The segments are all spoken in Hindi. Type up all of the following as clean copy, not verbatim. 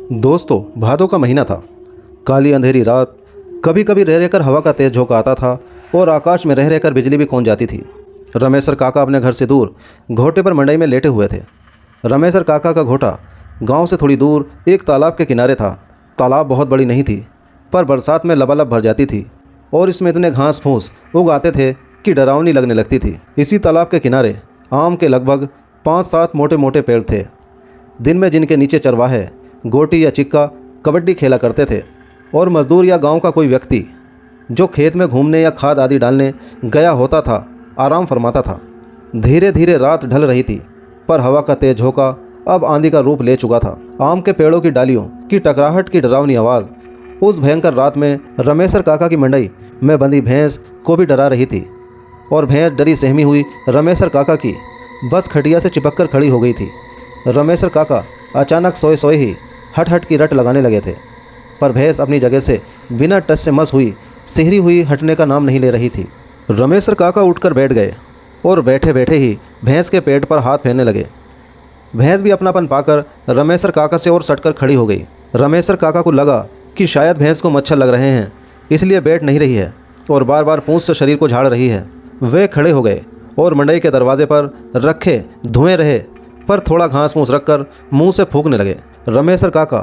दोस्तों, भादों का महीना था। काली अंधेरी रात, कभी कभी रह रहकर हवा का तेज झोंका आता था और आकाश में रह रहकर बिजली भी खौंच जाती थी। रमेशर काका अपने घर से दूर घोटे पर मंडई में लेटे हुए थे। रमेशर काका का घोटा गांव से थोड़ी दूर एक तालाब के किनारे था। तालाब बहुत बड़ी नहीं थी, पर बरसात में लबालब भर जाती थी और इसमें इतने घास फूस उग आते थे कि डरावनी लगने लगती थी। इसी तालाब के किनारे आम के लगभग 5-7 मोटे मोटे पेड़ थे। दिन में जिनके नीचे चरवाहे गोटी या चिक्का कबड्डी खेला करते थे और मजदूर या गांव का कोई व्यक्ति जो खेत में घूमने या खाद आदि डालने गया होता था आराम फरमाता था। धीरे धीरे रात ढल रही थी, पर हवा का तेज झोंका अब आंधी का रूप ले चुका था। आम के पेड़ों की डालियों की टकराहट की डरावनी आवाज़ उस भयंकर रात में रमेशर काका की मंडई में बंधी भैंस को भी डरा रही थी। और भैंस डरी सहमी हुई रमेशर काका की बस खटिया से चिपक कर खड़ी हो गई थी। रमेशर काका अचानक सोए सोए ही हट हट की रट लगाने लगे थे, पर भैंस अपनी जगह से बिना टस से मस हुई सिहरी हुई हटने का नाम नहीं ले रही थी। रमेशर काका उठकर बैठ गए और बैठे बैठे ही भैंस के पेट पर हाथ फेरने लगे। भैंस भी अपनापन पाकर रमेशर काका से और सटकर खड़ी हो गई। रमेशर काका को लगा कि शायद भैंस को मच्छर लग रहे हैं, इसलिए बैठ नहीं रही है और बार बार पूंछ से शरीर को झाड़ रही है। वे खड़े हो गए और मंडई के दरवाजे पर रखे धुएं रहे पर थोड़ा घास फूस रखकर मुंह से फूंकने लगे। रमेशर काका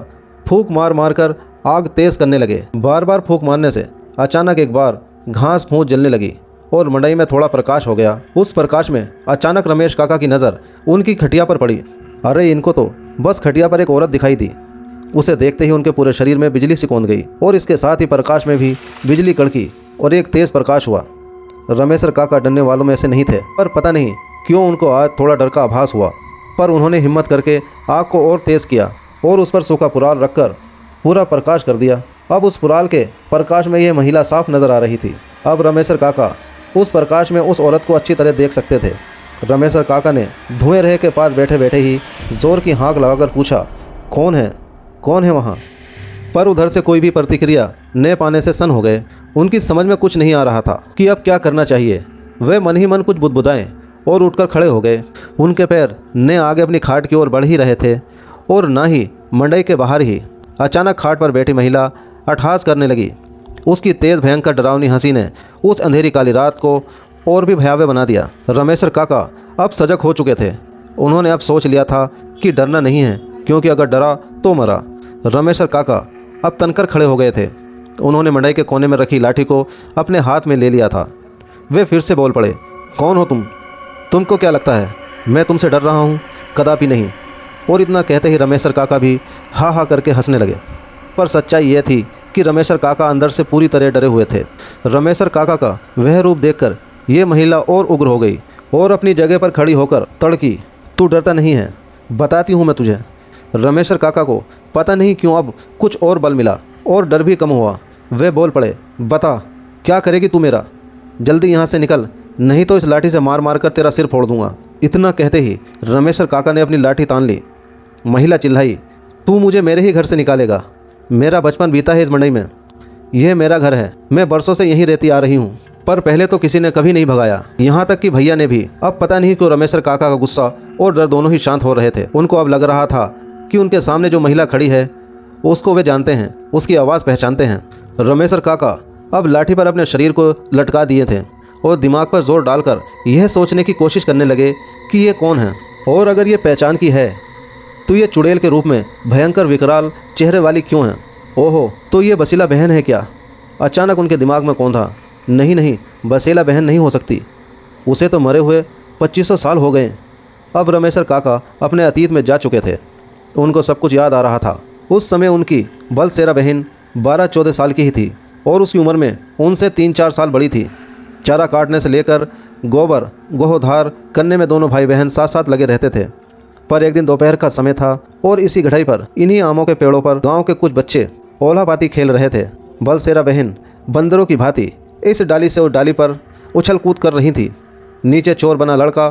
फूंक मार मार कर आग तेज करने लगे। बार बार फूंक मारने से अचानक एक बार घास फूस जलने लगी और मंडई में थोड़ा प्रकाश हो गया। उस प्रकाश में अचानक रमेश काका की नज़र उनकी खटिया पर पड़ी। अरे, इनको तो बस खटिया पर एक औरत दिखाई दी। उसे देखते ही उनके पूरे शरीर में बिजली सी कौंध गई और इसके साथ ही प्रकाश में भी बिजली कड़की और एक तेज प्रकाश हुआ। रमेशर काका डरने वालों में से नहीं थे, पर पता नहीं क्यों उनको आज थोड़ा डर का आभास हुआ। पर उन्होंने हिम्मत करके आग को और तेज़ किया और उस पर सूखा पुराल रखकर पूरा प्रकाश कर दिया। अब उस पुराल के प्रकाश में यह महिला साफ नजर आ रही थी। अब रमेशर काका उस प्रकाश में उस औरत को अच्छी तरह देख सकते थे। रमेशर काका ने धुएं रहे के पास बैठे बैठे ही जोर की हाँक लगाकर पूछा, कौन है वहाँ? पर उधर से कोई भी प्रतिक्रिया न पाने से सन्न हो गए। उनकी समझ में कुछ नहीं आ रहा था कि अब क्या करना चाहिए। वे मन ही मन कुछ बुदबुदाएं और उठकर खड़े हो गए। उनके पैर न आगे अपनी खाट की ओर बढ़ ही रहे थे और ना ही मंडई के बाहर ही। अचानक खाट पर बैठी महिला अट्टहास करने लगी। उसकी तेज़ भयंकर डरावनी हंसी ने उस अंधेरी काली रात को और भी भयावह बना दिया। रमेशर काका अब सजग हो चुके थे। उन्होंने अब सोच लिया था कि डरना नहीं है, क्योंकि अगर डरा तो मरा। रमेशर काका अब तनकर खड़े हो गए थे। उन्होंने मंडई के कोने में रखी लाठी को अपने हाथ में ले लिया था। वे फिर से बोल पड़े, कौन हो तुम? तुमको क्या लगता है मैं तुमसे डर रहा हूँ? कदापि नहीं। और इतना कहते ही रमेशर काका भी हा हा करके हंसने लगे। पर सच्चाई यह थी कि रमेशर काका अंदर से पूरी तरह डरे हुए थे। रमेशर काका का वह रूप देखकर ये महिला और उग्र हो गई और अपनी जगह पर खड़ी होकर तड़की, तू डरता नहीं है? बताती हूँ मैं तुझे। रमेशर काका को पता नहीं क्यों अब कुछ और बल मिला और डर भी कम हुआ। वे बोल पड़े, बता क्या करेगी तू मेरा? जल्दी यहाँ से निकल, नहीं तो इस लाठी से मार मार कर तेरा सिर फोड़ दूंगा। इतना कहते ही रमेशर काका ने अपनी लाठी तान ली। महिला चिल्लाई, तू मुझे मेरे ही घर से निकालेगा? मेरा बचपन बीता है इस मंडई में, यह मेरा घर है, मैं बरसों से यहीं रहती आ रही हूँ। पर पहले तो किसी ने कभी नहीं भगाया, यहाँ तक कि भैया ने भी। अब पता नहीं क्यों रमेशर काका का गुस्सा और डर दोनों ही शांत हो रहे थे। उनको अब लग रहा था कि उनके सामने जो महिला खड़ी है उसको वे जानते हैं, उसकी आवाज़ पहचानते हैं। रमेशर काका अब लाठी पर अपने शरीर को लटका दिए थे और दिमाग पर जोर डालकर यह सोचने की कोशिश करने लगे कि ये कौन है, और अगर ये पहचान की है तो ये चुड़ैल के रूप में भयंकर विकराल चेहरे वाली क्यों है? ओहो, तो ये बसीला बहन है क्या? अचानक उनके दिमाग में कौन था, नहीं, बसेला बहन नहीं हो सकती, उसे तो मरे हुए 2500 साल हो गए। अब रमेशर काका अपने अतीत में जा चुके थे। उनको सब कुछ याद आ रहा था। उस समय उनकी बलसेरा बहन 12-14 साल की ही थी और उसकी उम्र में उनसे 3-4 साल बड़ी थी। चारा काटने से लेकर गोबर गोहधार करने में दोनों भाई बहन साथ साथ लगे रहते थे। पर एक दिन दोपहर का समय था और इसी गढ़ाई पर इन्हीं आमों के पेड़ों पर गांव के कुछ बच्चे ओलापाती खेल रहे थे। बलसेरा बहन बंदरों की भांति इस डाली से उस डाली पर उछल कूद कर रही थी। नीचे चोर बना लड़का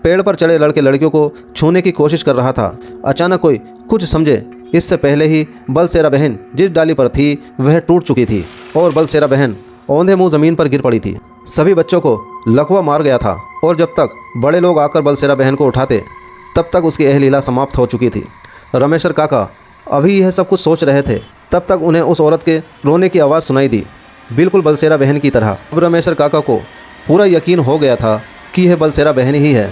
पेड़ पर चढ़े लड़के लड़कियों को छूने की कोशिश कर रहा था। अचानक कोई कुछ समझे इससे पहले ही बलसेरा बहन जिस डाली पर थी वह टूट चुकी थी और बलसेरा बहन औंधे मुंह जमीन पर गिर पड़ी थी। सभी बच्चों को लकवा मार गया था और जब तक बड़े लोग आकर बलसेरा बहन को उठाते तब तक उसकी यह लीला समाप्त हो चुकी थी। रमेशर काका अभी यह सब कुछ सोच रहे थे, तब तक उन्हें उस औरत के रोने की आवाज़ सुनाई दी, बिल्कुल बलसेरा बहन की तरह। अब रमेश्वर काका को पूरा यकीन हो गया था कि यह बलसेरा बहन ही है।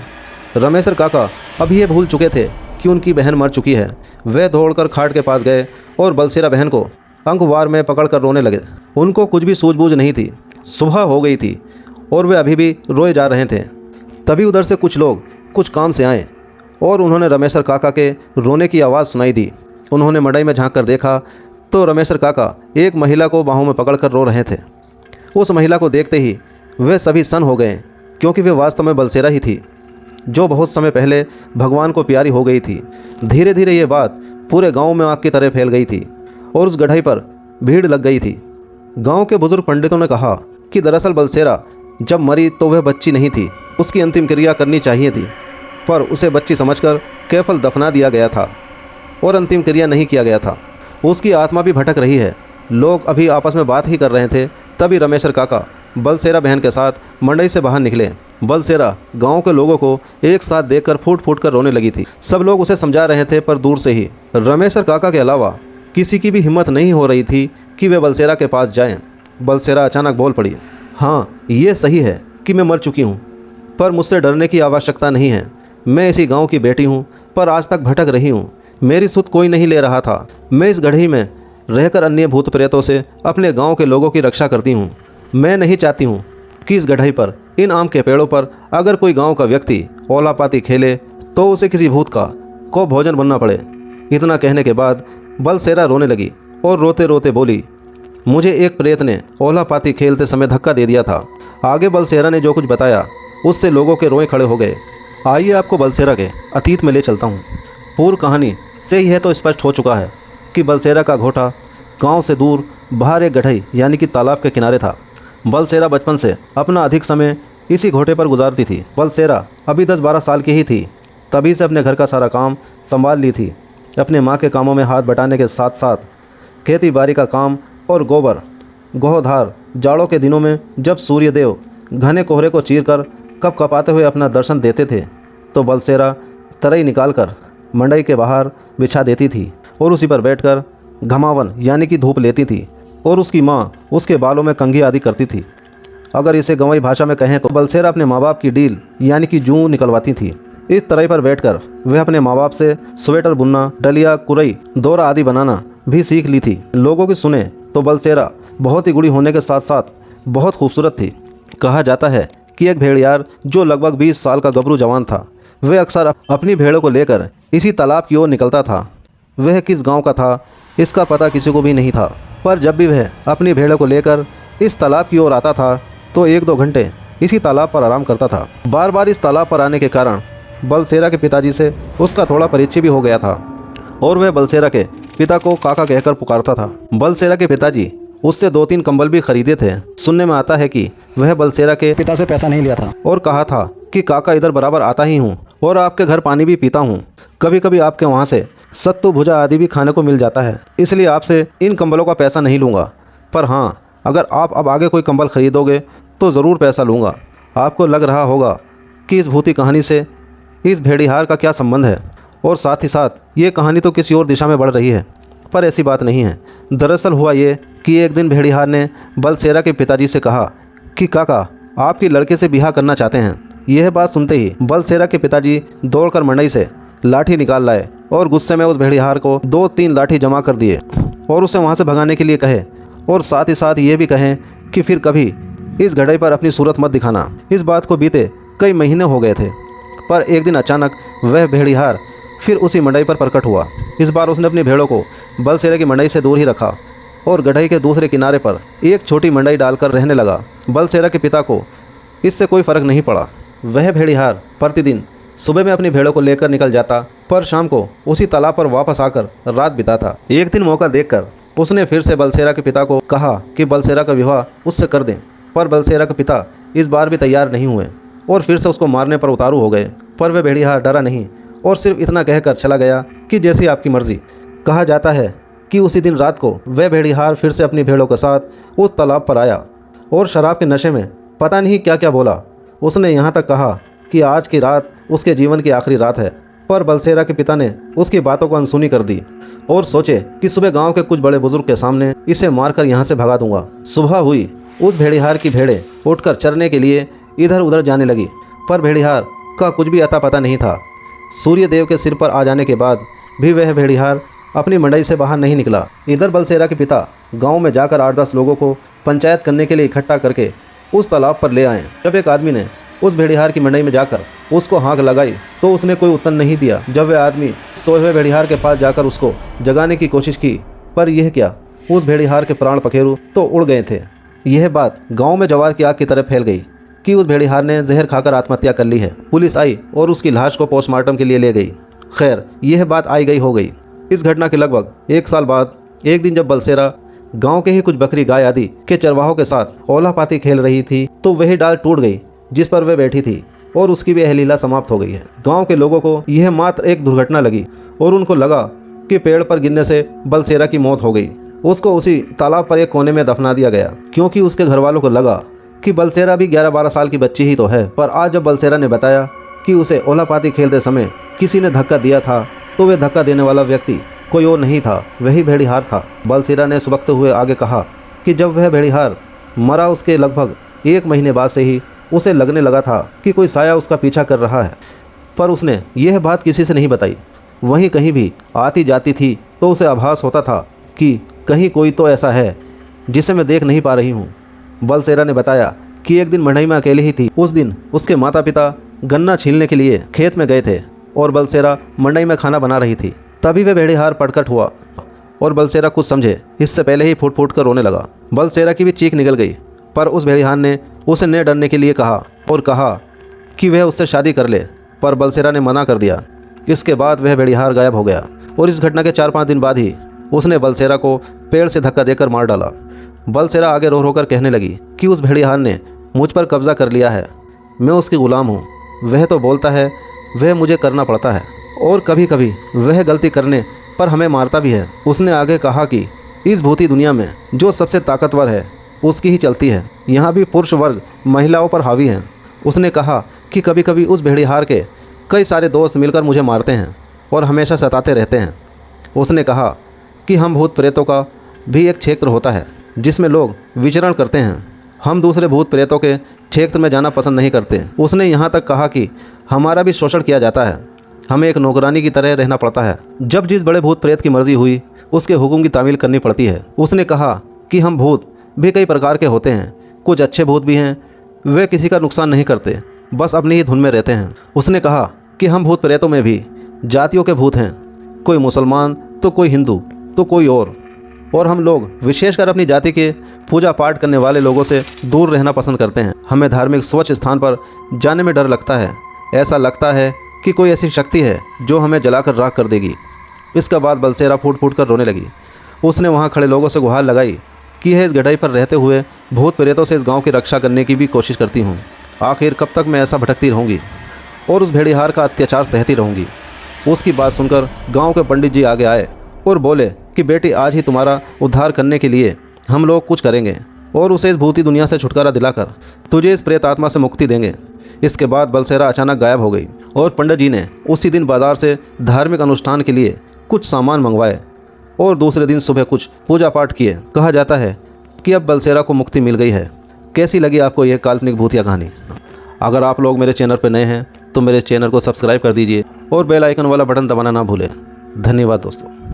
रमेश्वर काका अभी ये भूल चुके थे कि उनकी बहन मर चुकी है। वे दौड़कर खाट के पास गए और बलसेरा बहन को अंकवार में पकड़कर रोने लगे। उनको कुछ भी सूझबूझ नहीं थी। सुबह हो गई थी और वे अभी भी रोए जा रहे थे। तभी उधर से कुछ लोग कुछ काम से आए और उन्होंने रमेश्वर काका के रोने की आवाज़ सुनाई दी। उन्होंने मड़ई में झांक कर देखा तो रमेश्वर काका एक महिला को बाहों में पकड़कर रो रहे थे। उस महिला को देखते ही वे सभी सन्न हो गए, क्योंकि वे वास्तव में बलसेरा ही थी, जो बहुत समय पहले भगवान को प्यारी हो गई थी। धीरे धीरे ये बात पूरे गांव में आग की तरह फैल गई थी और उस गढ़ई पर भीड़ लग गई थी। गांव के बुजुर्ग पंडितों ने कहा कि दरअसल बलसेरा जब मरी तो वह बच्ची नहीं थी, उसकी अंतिम क्रिया करनी चाहिए थी, पर उसे बच्ची समझकर केवल दफना दिया गया था और अंतिम क्रिया नहीं किया गया था। उसकी आत्मा भी भटक रही है। लोग अभी आपस में बात ही कर रहे थे, तभी रमेश्वर काका बलसेरा बहन के साथ मंडई से बाहर निकले। बलसेरा गांव के लोगों को एक साथ देखकर फूट फूट कर रोने लगी थी। सब लोग उसे समझा रहे थे, पर दूर से ही। रमेश्वर काका के अलावा किसी की भी हिम्मत नहीं हो रही थी कि वे बलसेरा के पास जाएं। बलसेरा अचानक बोल पड़ी, हाँ, ये सही है कि मैं मर चुकी हूँ, पर मुझसे डरने की आवश्यकता नहीं है। मैं इसी गांव की बेटी हूँ, पर आज तक भटक रही हूँ। मेरी सुध कोई नहीं ले रहा था। मैं इस गढ़ी में रहकर अन्य भूत प्रेतों से अपने गांव के लोगों की रक्षा करती हूँ। मैं नहीं चाहती हूँ कि इस गढ़ई पर, इन आम के पेड़ों पर अगर कोई गांव का व्यक्ति ओलापाती खेले तो उसे किसी भूत को भोजन बनना पड़े। इतना कहने के बाद बलसेरा रोने लगी और रोते रोते बोली, मुझे एक प्रेत ने ओलापाती खेलते समय धक्का दे दिया था। आगे बलसेरा ने जो कुछ बताया उससे लोगों के रोए खड़े हो गए। आइए आपको बलसेरा के अतीत में ले चलता हूँ। पूर्व कहानी से यह तो स्पष्ट हो चुका है कि बलसेरा का घोटा गांव से दूर बाहर एक गढ़ई यानी कि तालाब के किनारे था। बलसेरा बचपन से अपना अधिक समय इसी घोटे पर गुजारती थी। बलसेरा अभी 10-12 साल की ही थी, तभी से अपने घर का सारा काम संभाल ली थी। अपने माँ के कामों में हाथ बटाने के साथ साथ खेती बाड़ी का काम और गोबर गोहधार। जाड़ों के दिनों में जब सूर्यदेव घने कोहरे को चीरकर कप कपाते हुए अपना दर्शन देते थे तो बलसेरा तरई निकालकर मंडई के बाहर बिछा देती थी और उसी पर बैठकर घमावन यानी कि धूप लेती थी और उसकी माँ उसके बालों में कंघी आदि करती थी। अगर इसे गंवई भाषा में कहें तो बलसेरा अपने माँ बाप की डील यानी कि जूं निकलवाती थी। इस तरह पर बैठकर वह अपने माँ बाप से स्वेटर बुनना, डलिया, कुरई, दोरा आदि बनाना भी सीख ली थी। लोगों की सुने तो बलसेरा बहुत ही गुड़ी होने के साथ साथ बहुत खूबसूरत थी। कहा जाता है कि एक भेड़ियार जो लगभग 20 साल का गबरू जवान था, वह अक्सर अपनी भेड़ों को लेकर इसी तालाब की ओर निकलता था। वह किस गांव का था इसका पता किसी को भी नहीं था, पर जब भी वह अपनी भेड़ों को लेकर इस तालाब की ओर आता था तो 1-2 घंटे इसी तालाब पर आराम करता था। बार बार इस तालाब पर आने के कारण बलसेरा के पिताजी से उसका थोड़ा परिचय भी हो गया था और वह बलसेरा के पिता को काका कहकर पुकारता था। बलसेरा के पिताजी उससे 2-3 कंबल भी खरीदे थे। सुनने में आता है कि वह बलसेरा के पिता से पैसा नहीं लिया था और कहा था कि काका इधर बराबर आता ही हूँ और आपके घर पानी भी पीता हूँ। कभी कभी आपके वहाँ से सत्तू भुजा आदि भी खाने को मिल जाता है, इसलिए आपसे इन कंबलों का पैसा नहीं लूँगा। पर हाँ, अगर आप अब आगे कोई कंबल खरीदोगे तो ज़रूर पैसा लूँगा। आपको लग रहा होगा कि इस भूती कहानी से इस भेड़िहार का क्या संबंध है, और साथ ही साथ ये कहानी तो किसी और दिशा में बढ़ रही है, पर ऐसी बात नहीं है। दरअसल हुआ ये कि एक दिन भेड़िहार ने बलसेरा के पिताजी से कहा कि काका आपकी लड़के से ब्याह करना चाहते हैं। यह बात सुनते ही बलसेरा के पिताजी दौड़कर मंडई से लाठी निकाल लाए और गुस्से में उस भेड़िहार को 2-3 लाठी जमा कर दिए और उसे वहाँ से भगाने के लिए कहे, और साथ ही साथ ये भी कहें कि फिर कभी इस घड़ई पर अपनी सूरत मत दिखाना। इस बात को बीते कई महीने हो गए थे, पर एक दिन अचानक वह भेड़िहार फिर उसी मंडई पर प्रकट हुआ। इस बार उसने अपनी भेड़ों को बलसेरा की मंडई से दूर ही रखा और गढ़ई के दूसरे किनारे पर एक छोटी मंडई डालकर रहने लगा। बलसेरा के पिता को इससे कोई फर्क नहीं पड़ा। वह भेड़िहार प्रतिदिन सुबह में अपनी भेड़ों को लेकर निकल जाता, पर शाम को उसी तालाब पर वापस आकर रात बिताता। एक दिन मौका देखकर उसने फिर से बलसेरा के पिता को कहा कि बलसेरा का विवाह उससे कर दें, पर बलसेरा के पिता इस बार भी तैयार नहीं हुए और फिर से उसको मारने पर उतारू हो गए। पर वह भेड़िहार डरा नहीं और सिर्फ इतना कहकर चला गया कि जैसी आपकी मर्जी। कहा जाता है कि उसी दिन रात को वह भेड़िहार फिर से अपनी भेड़ों के साथ उस तालाब पर आया और शराब के नशे में पता नहीं क्या क्या बोला। उसने यहाँ तक कहा कि आज की रात उसके जीवन की आखिरी रात है पर बलसेरा के पिता ने उसकी बातों को अनसुनी कर दी और सोचे कि सुबह गांव के कुछ बड़े बुजुर्ग के सामने इसे मारकर यहाँ से भगा दूंगा। सुबह हुई, उस भेड़िहार की भेड़ें उठकर चरने के लिए इधर उधर जाने लगी, पर भेड़िहार का कुछ भी अता पता नहीं था। सूर्य देव के सिर पर आ जाने के बाद भी वह भेड़िहार अपनी मंडई से बाहर नहीं निकला। इधर बलसेरा के पिता गांव में जाकर 8-10 लोगों को पंचायत करने के लिए इकट्ठा करके उस तालाब पर ले आए। जब एक आदमी ने उस भेड़िहार की मंडई में जाकर उसको हाँक लगाई तो उसने कोई उत्तर नहीं दिया। जब वह आदमी सोए हुए भेड़िहार के पास जाकर उसको जगाने की कोशिश की, पर यह क्या, उस भेड़िहार के प्राण पखेरु तो उड़ गए थे। यह बात गांव में जवार की आग की तरह फैल गई कि उस भेड़िहार ने जहर खाकर आत्महत्या कर ली है। पुलिस आई और उसकी लाश को पोस्टमार्टम के लिए ले गई। खैर, यह बात आई गई हो गई। इस घटना के लगभग 1 साल बाद एक दिन जब बलसेरा गांव के ही कुछ बकरी गाय आदि के चरवाहों के साथ ओलापाती खेल रही थी तो वही डाल टूट गई जिस पर वह बैठी थी और उसकी भी अहलीला समाप्त हो गई है। गांव के लोगों को यह मात्र एक दुर्घटना लगी और उनको लगा कि पेड़ पर गिरने से बलसेरा की मौत हो गई। उसको उसी तालाब पर एक कोने में दफना दिया गया, क्योंकि उसके घर वालों को लगा कि बलसेरा भी 11-12 साल की बच्ची ही तो है। पर आज जब बलसेरा ने बताया कि उसे ओलापाती खेलते समय किसी ने धक्का दिया था तो वह धक्का देने वाला व्यक्ति कोई और नहीं था, वही भेड़िहार था। बलसेरा ने सुबकते हुए आगे कहा कि जब वह भेड़िहार मरा उसके लगभग 1 महीने बाद से ही उसे लगने लगा था कि कोई साया उसका पीछा कर रहा है, पर उसने यह बात किसी से नहीं बताई। वहीं कहीं भी आती जाती थी तो उसे आभास होता था कि कहीं कोई तो ऐसा है जिसे मैं देख नहीं पा रही हूँ। बलसेरा ने बताया कि एक दिन मंडई में अकेली ही थी। उस दिन उसके माता पिता गन्ना छीलने के लिए खेत में गए थे और बलसेरा मंडई में खाना बना रही थी। तभी वह भेड़िहार पटकट हुआ और बलसेरा कुछ समझे इससे पहले ही फूट फूट कर रोने लगा। बलसेरा की भी चीख निकल गई, पर उस भेड़िहार ने उसे न डरने के लिए कहा और कहा कि वह उससे शादी कर ले, पर बलसेरा ने मना कर दिया। इसके बाद वह भेड़िहार गायब हो गया और इस घटना के 4-5 दिन बाद ही उसने बलसेरा को पेड़ से धक्का देकर मार डाला। बलसेरा आगे रो रो कर कहने लगी कि उस भेड़िहार ने मुझ पर कब्जा कर लिया है, मैं उसकी ग़ुलाम हूँ। वह तो बोलता है, वह मुझे करना पड़ता है और कभी कभी वह गलती करने पर हमें मारता भी है। उसने आगे कहा कि इस भूती दुनिया में जो सबसे ताकतवर है उसकी ही चलती है, यहाँ भी पुरुष वर्ग महिलाओं पर हावी हैं। उसने कहा कि कभी कभी उस भेड़िहार के कई सारे दोस्त मिलकर मुझे मारते हैं और हमेशा सताते रहते हैं। उसने कहा कि हम भूत प्रेतों का भी एक क्षेत्र होता है जिसमें लोग विचरण करते हैं। हम दूसरे भूत प्रेतों के क्षेत्र में जाना पसंद नहीं करते। उसने यहाँ तक कहा कि हमारा भी शोषण किया जाता है, हमें एक नौकरानी की तरह रहना पड़ता है। जब जिस बड़े भूत प्रेत की मर्जी हुई उसके हुक्म की तामील करनी पड़ती है। उसने कहा कि हम भूत भी कई प्रकार के होते हैं, कुछ अच्छे भूत भी हैं, वे किसी का नुकसान नहीं करते, बस अपनी ही धुन में रहते हैं। उसने कहा कि हम भूत प्रेतों में भी जातियों के भूत हैं, कोई मुसलमान तो कोई हिंदू तो कोई और हम लोग विशेषकर अपनी जाति के पूजा पाठ करने वाले लोगों से दूर रहना पसंद करते हैं। हमें धार्मिक स्वच्छ स्थान पर जाने में डर लगता है, ऐसा लगता है कि कोई ऐसी शक्ति है जो हमें जलाकर राख कर देगी। इसके बाद बलसेरा फूट फूट कर रोने लगी। उसने वहाँ खड़े लोगों से गुहार लगाई कि यह इस गढ़ई पर रहते हुए भूत प्रेतों से इस गांव की रक्षा करने की भी कोशिश करती हूँ। आखिर कब तक मैं ऐसा भटकती रहूँगी और उस भेड़िहार का अत्याचार सहती रहूँगी। उसकी बात सुनकर गांव के पंडित जी आगे आए और बोले कि बेटी, आज ही तुम्हारा उद्धार करने के लिए हम लोग कुछ करेंगे और उसे इस भूती दुनिया से छुटकारा दिलाकर तुझे इस प्रेत आत्मा से मुक्ति देंगे। इसके बाद बलसेरा अचानक गायब हो गई और पंडित जी ने उसी दिन बाजार से धार्मिक अनुष्ठान के लिए कुछ सामान मंगवाए और दूसरे दिन सुबह कुछ पूजा पाठ किए। कहा जाता है कि अब बलसेरा को मुक्ति मिल गई है। कैसी लगी आपको यह काल्पनिक भूतिया कहानी? अगर आप लोग मेरे चैनल पर नए हैं तो मेरे चैनल को सब्सक्राइब कर दीजिए और बेल आइकन वाला बटन दबाना ना भूलें। धन्यवाद दोस्तों।